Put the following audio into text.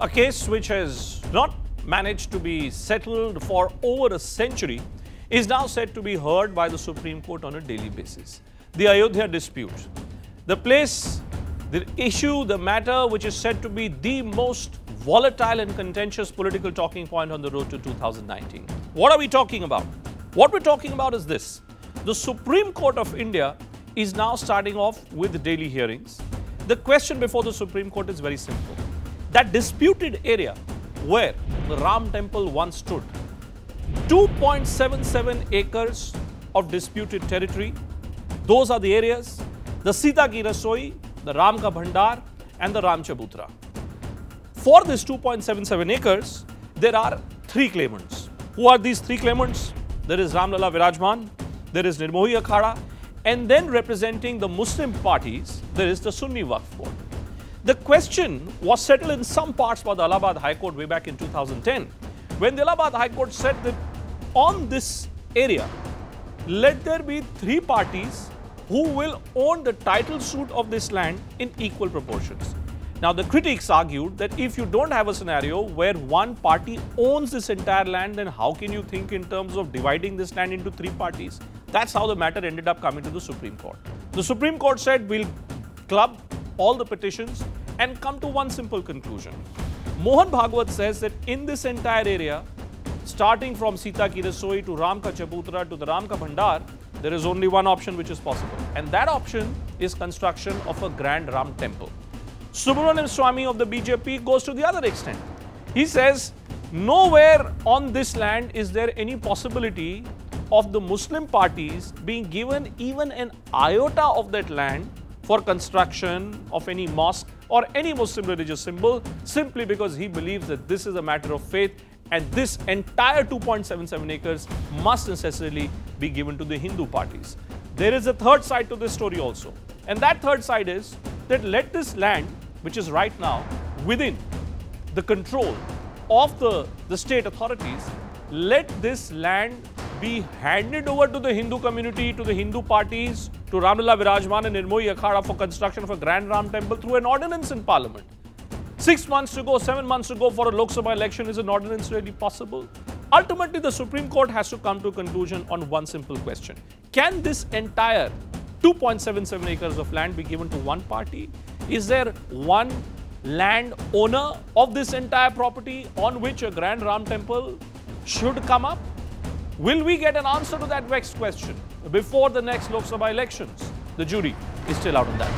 A case which has not managed to be settled for over a century is now said to be heard by the Supreme Court on a daily basis. The Ayodhya dispute. The place, the issue, the matter which is said to be the most volatile and contentious political talking point on the road to 2019. What are we talking about? What we're talking about is this. The Supreme Court of India is now starting off with daily hearings. The question before the Supreme Court is very simple. That disputed area where the Ram temple once stood, 2.77 acres of disputed territory, those are the areas, the Sita ki Rasoi, the Ram ka Bhandar and the Ram Chabutra. For this 2.77 acres, there are three claimants. Who are these three claimants? There is Ram Lala Virajman, there is Nirmohi Akhada, and then representing the Muslim parties, there is the Sunni Waqf Board. The question was settled in some parts by the Allahabad High Court way back in 2010, when the Allahabad High Court said that on this area, let there be three parties who will own the title suit of this land in equal proportions. Now, the critics argued that if you don't have a scenario where one party owns this entire land, then how can you think in terms of dividing this land into three parties? That's how the matter ended up coming to the Supreme Court. The Supreme Court said we'll club all the petitions and come to one simple conclusion. Mohan Bhagwat says that in this entire area, starting from Sita ki Rasoi to Ram ka Chabutra to the Ram ka Bhandar, there is only one option which is possible. And that option is construction of a grand Ram temple. Subramanian Swamy of the BJP goes to the other extent. He says, nowhere on this land is there any possibility of the Muslim parties being given even an iota of that land for construction of any mosque or any Muslim religious symbol, simply because he believes that this is a matter of faith and this entire 2.77 acres must necessarily be given to the Hindu parties. There is a third side to this story also, and that third side is that let this land, which is right now within the control of the state authorities, let this land be handed over to the Hindu community, to the Hindu parties, to Ram Lala Virajman and Nirmohi Akhada for construction of a grand Ram temple through an ordinance in Parliament. 6 months to go, 7 months to go for a Lok Sabha election, is an ordinance really possible? Ultimately, the Supreme Court has to come to a conclusion on one simple question. Can this entire 2.77 acres of land be given to one party? Is there one land owner of this entire property on which a grand Ram temple should come up? Will we get an answer to that vexed question before the next Lok Sabha elections? The jury is still out on that.